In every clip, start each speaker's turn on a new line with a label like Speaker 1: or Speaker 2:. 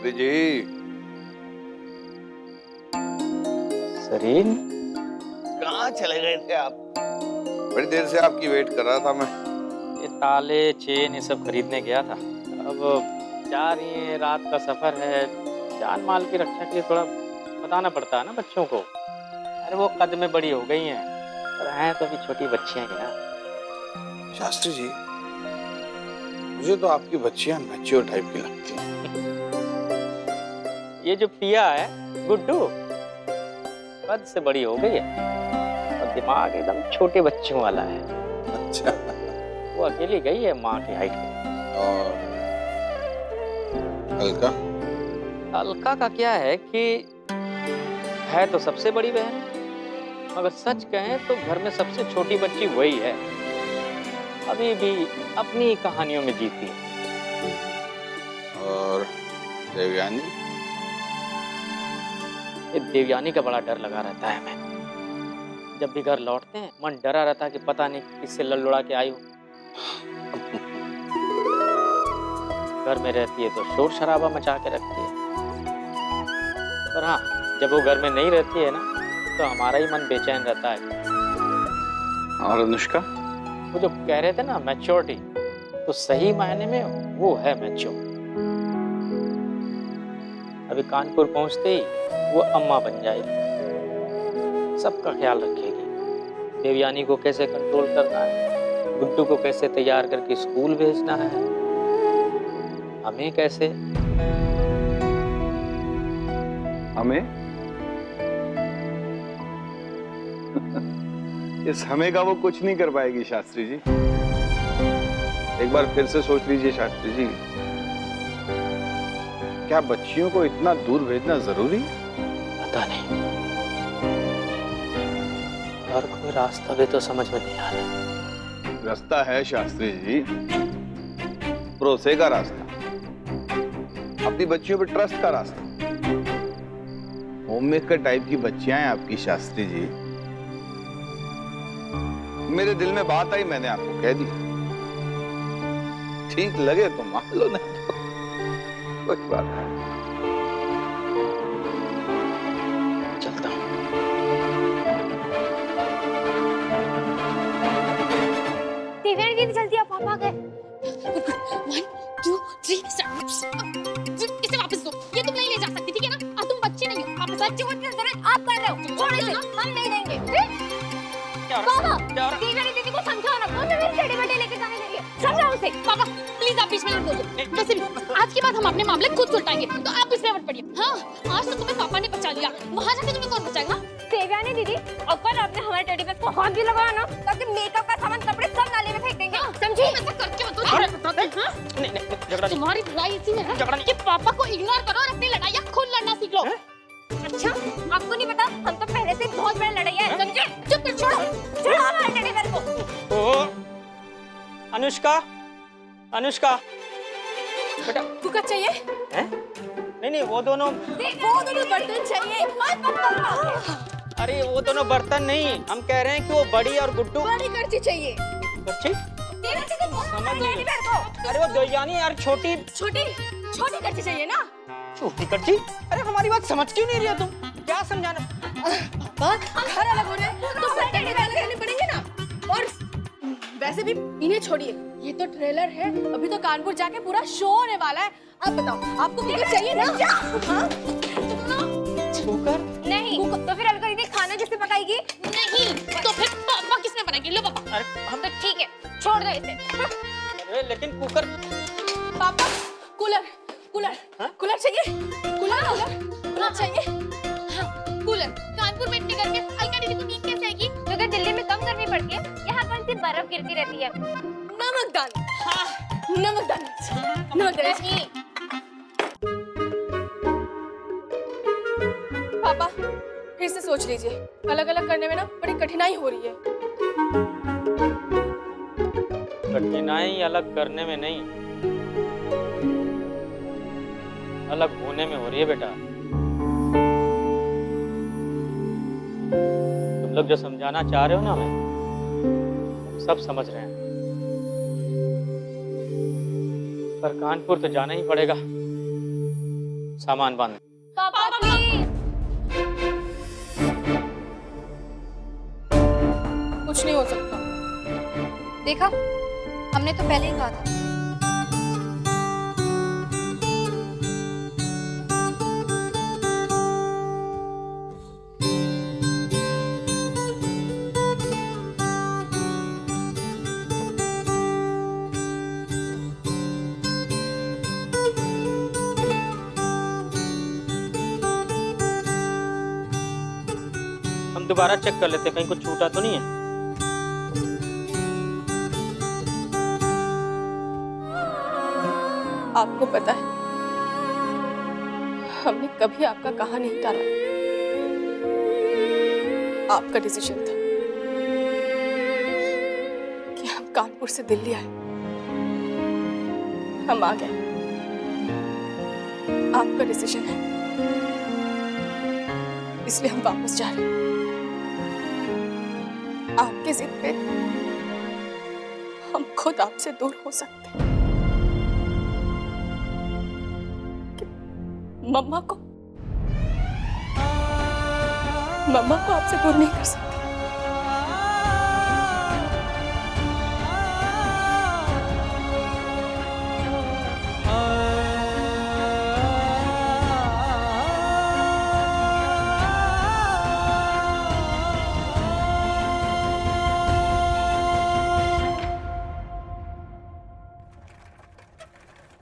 Speaker 1: शास्त्री जी।
Speaker 2: सरीन,
Speaker 1: कहाँ चले गए थे आप? बड़ी देर से आपकी वेट कर रहा था मैं।
Speaker 2: ये ताले चेन ये सब खरीदने गया था। अब जा रही है, रात का सफर है, जान माल की रक्षा के लिए थोड़ा बताना पड़ता है ना बच्चों को। अरे वो कद में बड़ी हो गई हैं, पर हैं तो अभी छोटी बच्चियां हैं ना।
Speaker 1: शास्त्री जी, मुझे तो आपकी बच्चियां मैच्योर टाइप की लगती हैं।
Speaker 2: ये जो पिया है गुड्डू, कद से बड़ी हो गई है और दिमाग एकदम छोटे बच्चों वाला है।
Speaker 1: अच्छा।
Speaker 2: वो अकेली गई है माँ की हाइट में।
Speaker 1: और अलका?
Speaker 2: अलका का क्या है कि है तो सबसे बड़ी बहन, मगर सच कहें तो घर में सबसे छोटी बच्ची वही है। अभी भी अपनी कहानियों में जीती है।
Speaker 1: और देवयानी?
Speaker 2: ये देवयानी का बड़ा डर लगा रहता है हमें। जब भी घर लौटते हैं मन डरा रहता है कि पता नहीं किससे लड़ के आई हो। घर में रहती है तो शोर शराबा मचा के रखती है, पर हाँ जब वो घर में नहीं रहती है ना तो हमारा ही मन बेचैन रहता है।
Speaker 1: और अनुष्का?
Speaker 2: वो जो कह रहे थे ना मैच्योरिटी, तो सही मायने में वो है मैच्योर। अभी कानपुर पहुंचते ही वो अम्मा बन जाएगी, सबका ख्याल रखेगी। देवयानी को कैसे कंट्रोल करना है, गुड्डू को कैसे तैयार करके स्कूल भेजना है, हमें कैसे।
Speaker 3: हमें? इस हमें का वो कुछ नहीं कर पाएगी शास्त्री जी। एक बार फिर से सोच लीजिए शास्त्री जी, क्या बच्चियों को इतना दूर भेजना जरूरी है?
Speaker 2: पता नहीं, और कोई रास्ता भी तो समझ में नहीं आ रहा।
Speaker 3: रास्ता है शास्त्री जी, भरोसे का रास्ता, अपनी बच्चियों पर ट्रस्ट का रास्ता। होममेकर टाइप की बच्चियां हैं आपकी शास्त्री जी। मेरे दिल में बात आई, मैंने आपको कह दी। ठीक लगे तो मान लो, नहीं तो कोई बात नहीं।
Speaker 2: चलता हूँ।
Speaker 4: देवयानी दीदी जल्दी आप, पापा आ गए। 1 2 3 इसे वापस दो, ये तुम नहीं ले जा सकती, ठीक है ना? अब तुम बच्चे नहीं हो, वापस बच्चे होते हैं, आप कर रहे हो, छोड़ इसे, हम नहीं देंगे। पापा, देवयानी दीदी को समझाओ ना, कौन सा मेरे टेढ़े बेटे लेके जाने लगी है, समझाओ उसे। पापा प्लीज आप बीच में मत बोलो, वैसे भी आज के बाद हम अपने मामले खुद सुलटाएंगे, तो आप इसमें मत पड़िए। हाँ, आज तो तुम्हें पापा ने बचा लिया, वहाँ जाके तुम्हें कौन बचाएगा? देवयानी दीदी, और कल आपने हमारे टेडी बेयर को हाथ भी लगाया ना, ताकि मेकअप का सामान कपड़े सब नाले में फेंक देंगे, समझी? ऐसा करके बताओ, तुम्हारी भलाई इसी में है कि पापा को इग्नोर करो और अपनी लड़ाइयाँ खुद लड़ना सीख लो। अच्छा, आपको नहीं पता, हम तो पहले से बहुत बड़ा लड़ाइयाँ है, समझे? चुप कर, छोड़ो हमारे टेडी बेयर को।
Speaker 2: ओ अनुष्का, अनुष्का बेटा,
Speaker 4: कुकर चाहिए?
Speaker 2: हैं? नहीं वो दोनों
Speaker 4: बर्तन चाहिए।
Speaker 2: अरे वो दोनों बर्तन नहीं, हम कह रहे हैं कि वो बड़ी और गुड्डू।
Speaker 4: बड़ी करची चाहिए।
Speaker 2: बच्ची? समझ नहीं।
Speaker 4: अरे
Speaker 2: अरे वो देवयानी यार छोटी
Speaker 4: छोटी करची चाहिए ना?
Speaker 2: छोटी कच्ची। अरे हमारी बात समझ क्यों नहीं रही हो तुम? क्या समझाना?
Speaker 4: पापा घर अलग हो रहे हैं तो फिर टेडी बेयर लेने पड़ेंगे ना। और वैसे भी इन्हें छोड़िए, ये तो ट्रेलर है, अभी तो कानपुर जाके पूरा शो होने वाला है। अब बताओ, आपको कुकर चाहिए ना? हाँ?
Speaker 2: कुकर?
Speaker 4: नहीं, तो फिर अलका दीदी खाना किससे पकाएगी? नहीं, तो फिर पापा किसने बनाएगी? लो पापा।
Speaker 2: अरे
Speaker 4: हम तो ठीक है, छोड़ दो इसे।
Speaker 2: अरे लेकिन कुकर।
Speaker 4: पापा कूलर चाहिए? कूलर चाहिए? हाँ, कूलर। कानपुर में इतनी गर्मी, अलका दीदी को नींद कैसे आएगी? क्योंकि दिल्ली में कम गर्मी पड़ती है, यहाँ कौन सी बर्फ गिरती रहती है। नमकदानी। हाँ, नमकदानी। पापा फिर से सोच लीजिए, अलग अलग करने में ना बड़ी कठिनाई हो रही है।
Speaker 2: कठिनाई अलग करने में नहीं, अलग होने में हो रही है बेटा। तुम लोग जो समझाना चाह रहे हो ना हमें, सब समझ रहे हैं, पर कानपुर तो जाना ही पड़ेगा। सामान बंद।
Speaker 4: पापा प्लीज। कुछ नहीं हो सकता। देखा, हमने तो पहले ही कहा था।
Speaker 2: हम दोबारा चेक कर लेते, कहीं कुछ छूटा तो नहीं है।
Speaker 5: आपको पता है, हमने कभी आपका कहा नहीं टाला। आपका डिसीजन था कि हम कानपुर से दिल्ली आए। हम आ गए। आपका डिसीजन है, इसलिए हम वापस जा रहे हैं। आपके जिद पे हम खुद आपसे दूर हो सकते हैं। मम्मा को आपसे दूर नहीं कर सकते।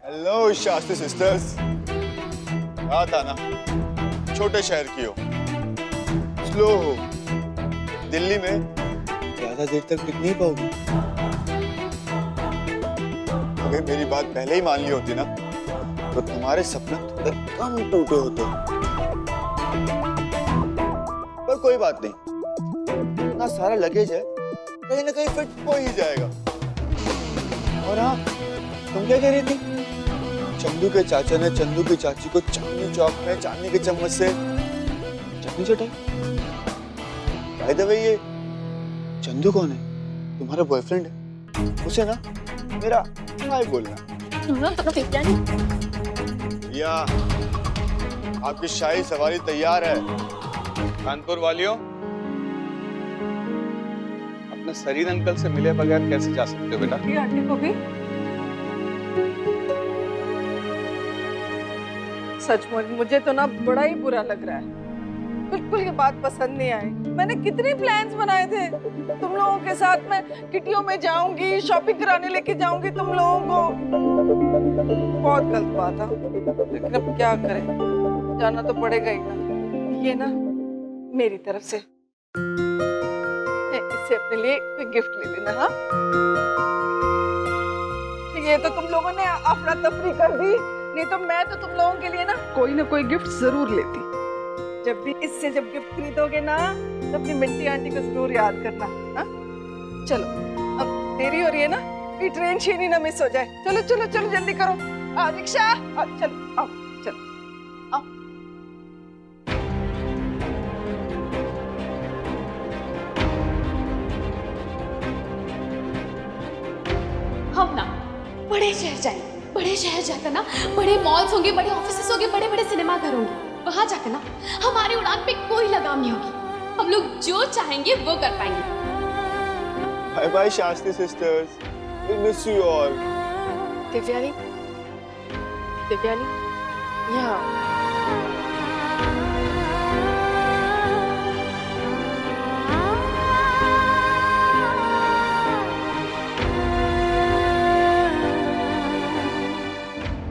Speaker 6: Hello Shastri sisters. बात आना, छोटे शहर की हो, स्लो हो, दिल्ली में ज्यादा देर तक टिक नहीं पाओगी। अगर मेरी बात पहले ही मान ली होती ना, तो तुम्हारे सपने थोड़े कम टूटे होते। पर कोई बात नहीं, इतना सारा लगेज है, कहीं ना कहीं फिट हो ही जाएगा। और हाँ, तुम क्या कह रही थी? चंदू के चाचा ने चंदू की चाची को चांदनी चौक में चांदनी के चम्मच से चटनी चटाई। बाय द वे, ये चंदू कौन है? तुम्हारा बॉयफ्रेंड है? उसे ना मेरा हाय बोलना। भैया, आपकी शाही सवारी तैयार है।
Speaker 3: कानपुर वालियों, अपने सरीन अंकल से मिले बगैर कैसे जा सकते हो बेटा?
Speaker 5: आंटी को भी सचमुच मुझे तो ना बड़ा ही बुरा लग रहा है। बिल्कुल ये बात पसंद नहीं आई। मैंने कितने प्लान्स बनाए थे तुम लोगों के साथ। मैं किटियों में जाऊंगी, शॉपिंग कराने लेके जाऊंगी तुम लोगों को। बहुत गलत बात है, लेकिन अब क्या करें, जाना तो पड़ेगा ही ना। ये ना मेरी तरफ से, इससे अपने लिए कोई गिफ्ट ले लेना। हाँ, ये तो तुम लोगों ने अफरा तफरी कर दी, नहीं तो मैं तो तुम लोगों के लिए ना कोई गिफ्ट जरूर लेती। जब भी इससे जब गिफ्ट खरीदोगे ना, तो अपनी मिट्टी आंटी को जरूर याद करना। हाँ, चलो अब देरी हो रही है ना, ये ट्रेन छीनी ना मिस हो जाए। चलो चलो चलो जल्दी करो। रिक्शा, चलो आओ, चलो आओ।
Speaker 4: हम ना बड़े शहर जाएंगे। बड़े शहर जाकर ना बड़े मॉल्स होंगे, बड़े ऑफिसेस होंगे, बड़े बड़े सिनेमा घर होंगे। वहां जाकर ना हमारी उड़ान पे कोई लगाम नहीं होगी। हम लोग जो चाहेंगे वो कर पाएंगे।
Speaker 6: Bye bye Shastri sisters, we miss you all.
Speaker 5: Divyani, यहाँ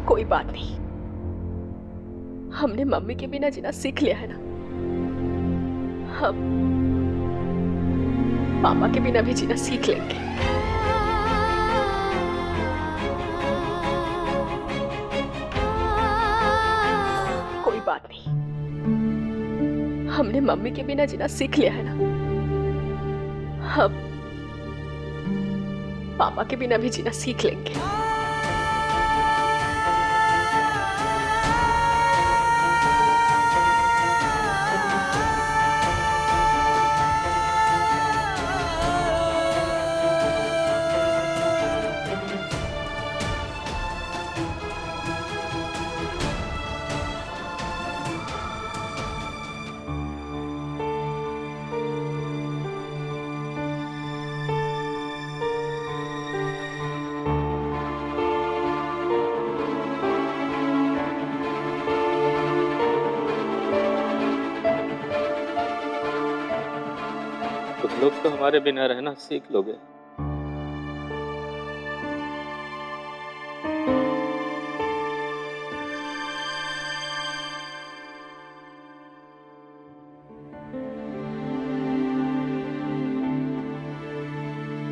Speaker 5: कोई बात नहीं, हमने मम्मी के बिना जीना सीख लिया है ना। हम पापा के बिना भी जीना सीख लेंगे। कोई बात नहीं, हमने मम्मी के बिना जीना सीख लिया है ना। हम पापा के बिना भी जीना सीख लेंगे।
Speaker 2: लोग तो हमारे बिना रहना सीख लोगे।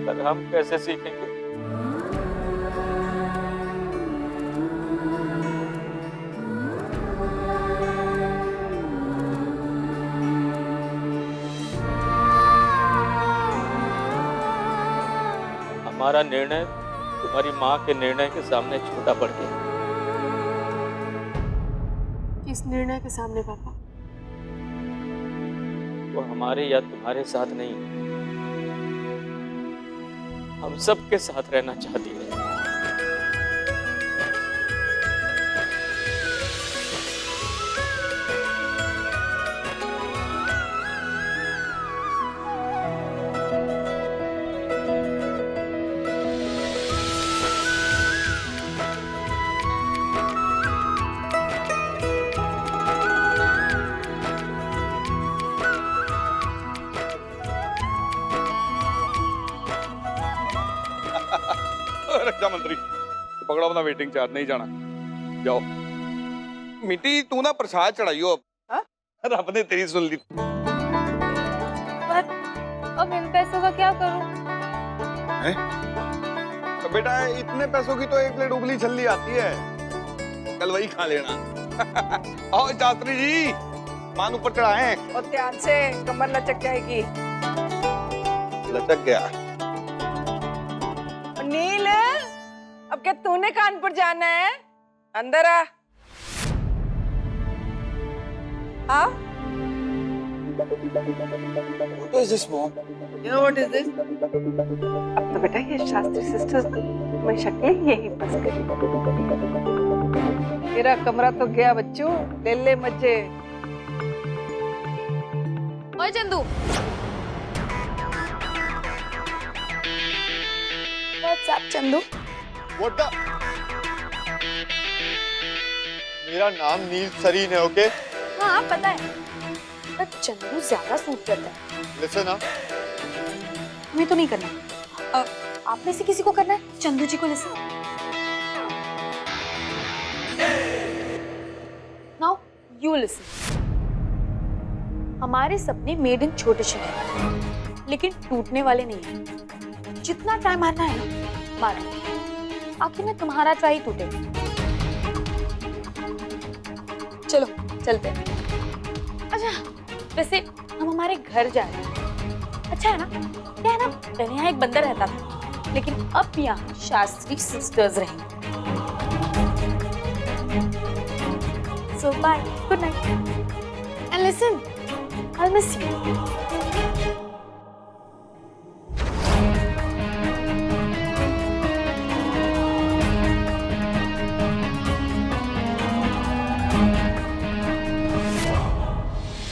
Speaker 2: पर हम कैसे सीखेंगे? हमारा निर्णय तुम्हारी माँ के निर्णय के सामने छोटा पड़ गया।
Speaker 7: किस निर्णय के सामने पापा?
Speaker 2: वो हमारे या तुम्हारे साथ नहीं, हम सबके साथ रहना चाहती है।
Speaker 3: रक्षा मंत्री पकड़ो अपना वेटिंग चार्ज, नहीं जाना, जाओ। मिट्टी तू ना प्रसाद चढ़ाइयो अब। रब ने तेरी सुन ली।
Speaker 7: पर अब इन पैसों का क्या करूं?
Speaker 3: तो बेटा इतने पैसों की तो 1 प्लेट उबली छल्ली आती है, कल वही खा लेना। आओ शास्त्री जी, मान ऊपर चढ़ाए।
Speaker 5: और ध्यान से, कमर लचक जाएगी।
Speaker 3: लचक गया।
Speaker 5: नील, अब क्या तूने कानपुर जाना है? अंदर आ।
Speaker 6: What is this, mom?
Speaker 5: You know what is this? अब तो बेटा ये शास्त्री सिस्टर्स में शक्लें यही बस करी। तेरा कमरा तो गया बच्चों, ले ले मजे।
Speaker 7: ओए Chandu, What's up, Chandu?
Speaker 6: What the? मेरा नाम नील सरीन है, ओके?
Speaker 7: हाँ पता है, पर चंदू ज्यादा सूट करता है।
Speaker 6: Listen up.
Speaker 7: हमें तो नहीं करना। आप में से किसी को करना है? चंदू जी को लिसन। Now you listen. हमारे सपने मेड इन छोटे शहर, लेकिन टूटने वाले नहीं हैं। जितना ट्राई मारना है ना, मारो। आखिर में तुम्हारा ट्राई टूटेगा। चलो चलते हैं। अच्छा, वैसे हम हमारे घर जा रहे हैं। अच्छा है ना? क्या है ना, पहले यहाँ एक बंदर रहता था, लेकिन अब यहाँ शास्त्री सिस्टर्स रहेंगे। So bye, good night, and listen, I'll miss you.